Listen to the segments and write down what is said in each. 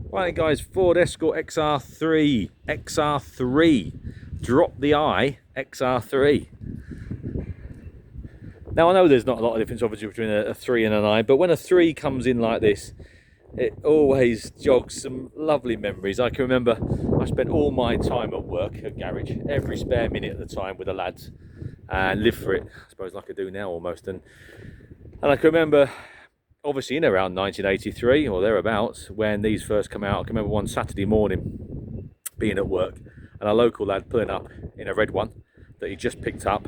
Right guys, Ford Escort Xr3, drop the I, Xr3. Now I know there's not a lot of difference obviously between a 3 and an I, but when a 3 comes in like this, it always jogs some lovely memories. I can remember I spent all my time at work at garage, every spare minute at the time with the lads, and lived for it, I suppose, like I do now almost. And I can remember, obviously in around 1983 or thereabouts, when these first come out. I can remember one Saturday morning being at work and a local lad pulling up in a red one that he just picked up,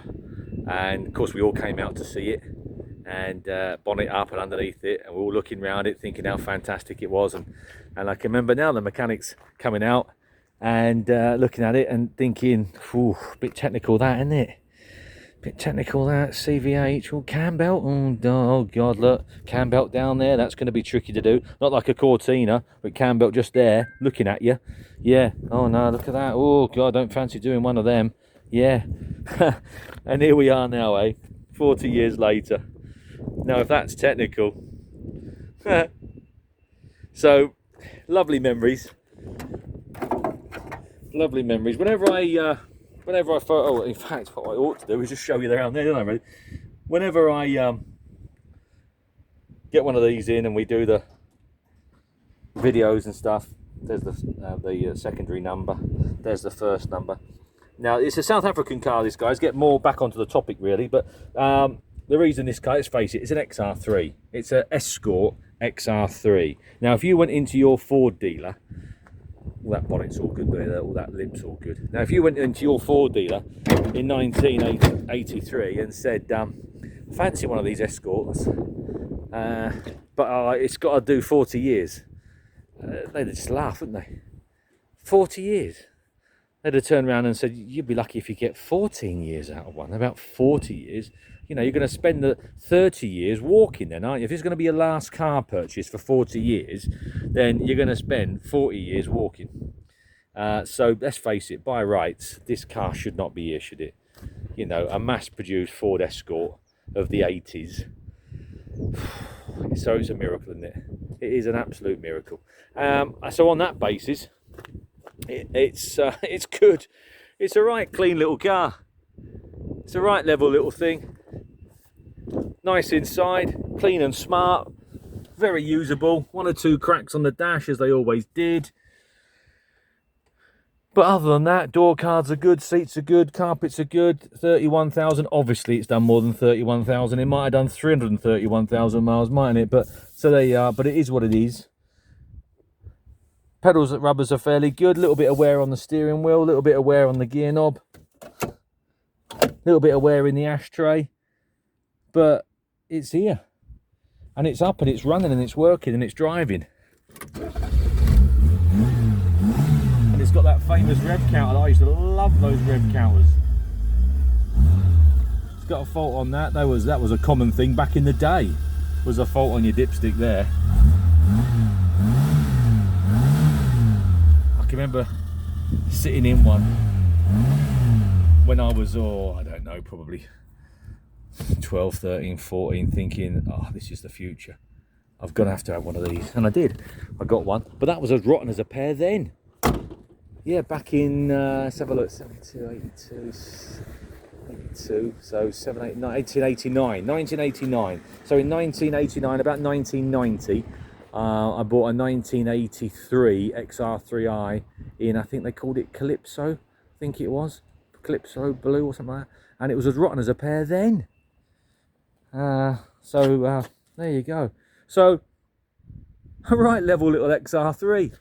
and of course we all came out to see it, and bonnet up and underneath it, and we were all looking around it thinking how fantastic it was. And I can remember now the mechanics coming out and looking at it and thinking, a bit technical that, isn't it? Bit technical that, CVH, or cam belt, oh god, look, cam belt down there, that's going to be tricky to do. Not like a Cortina, but cam belt just there, looking at you. Yeah, oh no, look at that, oh god, don't fancy doing one of them. Yeah, and here we are now, 40 years later. Now if that's technical. So, lovely memories. Lovely memories. Whenever I thought, in fact, what I ought to do is just show you around there, don't I, really? Whenever I get one of these in and we do the videos and stuff, there's the secondary number, there's the first number. Now, it's a South African car, this, guys. Get more back onto the topic, really, but the reason this car, let's face it, it's an XR3. It's an Escort XR3. Now, if you went into your Ford dealer, all that bonnet's all good, but all that lip's all good. Now, if you went into your Ford dealer in 1983 and said, fancy one of these Escorts, but it's got to do 40 years, they'd just laugh, wouldn't they? 40 years. They'd have turned around and said, you'd be lucky if you get 14 years out of one. About 40 years, you know, you're going to spend the 30 years walking then, aren't you? If it's going to be your last car purchase for 40 years, then you're going to spend 40 years walking. So let's face it, by rights, this car should not be here, should it? You know, a mass-produced Ford Escort of the 80s. So it's a miracle, isn't it? It is an absolute miracle. So on that basis, it's good. It's a right clean little car. It's a right level little thing. Nice inside, clean and smart, very usable. One or two cracks on the dash, as they always did. But other than that, door cards are good, seats are good, carpets are good. 31,000. Obviously, it's done more than 31,000. It might have done 331,000 miles, mightn't it? But so there you are. But it is what it is. Pedals and rubbers are fairly good. A little bit of wear on the steering wheel, a little bit of wear on the gear knob, a little bit of wear in the ashtray. But it's here, and it's up, and it's running, and it's working, and it's driving. And it's got that famous rev counter. I used to love those rev counters. It's got a fault on that. That was a common thing back in the day. Was a fault on your dipstick there. I can remember sitting in one when I was, I don't know, probably 12, 13, 14, thinking, oh, this is the future. I've got to have one of these. And I did. I got one. But that was as rotten as a pair then. Yeah, back in, let's have a look, 72, 82, 82, so 7, 8, 9, 1889, 1989. So in 1989, about 1990, I bought a 1983 XR3i in, I think they called it Calypso, I think it was. Calypso Blue or something like that. And it was as rotten as a pair then. So there you go. So a right level little XR3.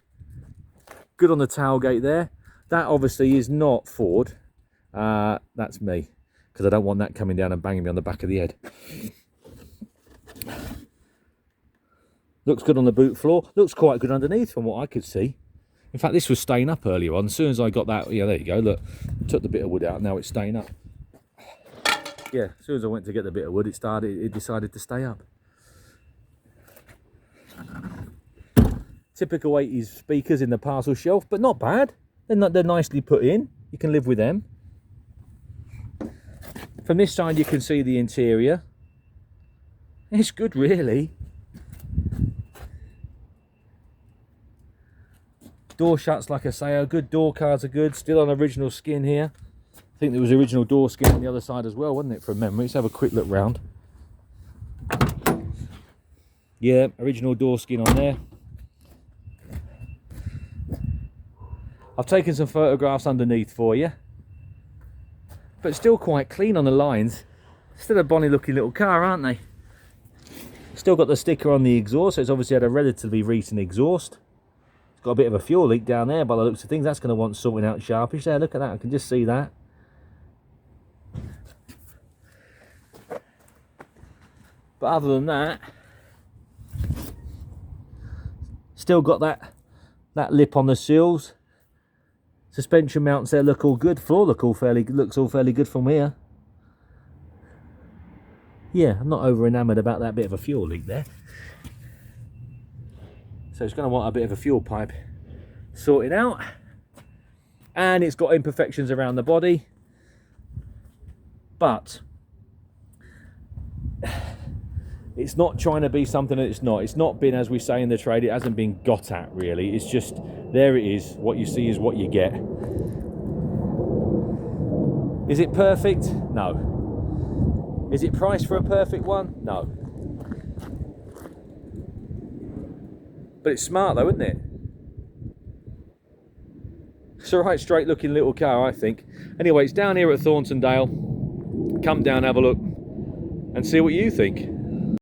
Good on the tailgate there. That obviously is not Ford. That's me, because I don't want that coming down and banging me on the back of the head. Looks good on the boot floor. Looks quite good underneath from what I could see. In fact, this was staying up earlier on. As soon as I got that, yeah, there you go. Look, took the bit of wood out. Now it's staying up. Yeah, as soon as I went to get the bit of wood, it decided to stay up. Typical 80s speakers in the parcel shelf, but not bad. They're nicely put in. You can live with them. From this side, you can see the interior. It's good, really. Door shuts, like I say, are good. Door cards are good. Still on original skin here. I think there was original door skin on the other side as well, wasn't it, from memory? Let's have a quick look round. Yeah, original door skin on there. I've taken some photographs underneath for you, but still quite clean on the lines. Still a bonny looking little car, aren't they? Still got the sticker on the exhaust, so it's obviously had a relatively recent exhaust. It's got a bit of a fuel leak down there by the looks of things. That's going to want sorting out sharpish there. Look at that, I can just see that. But other than that, still got that lip on the seals. Suspension mounts there look all good. Floor looks all fairly good from here. Yeah, I'm not over enamoured about that bit of a fuel leak there. So it's going to want a bit of a fuel pipe sorted out. And it's got imperfections around the body. But it's not trying to be something that it's not. It's not been, as we say in the trade, it hasn't been got at, really. It's just, there it is. What you see is what you get. Is it perfect? No. Is it priced for a perfect one? No. But it's smart though, isn't it? It's a right straight looking little car, I think. Anyway, it's down here at Thorntondale. Come down, have a look and see what you think.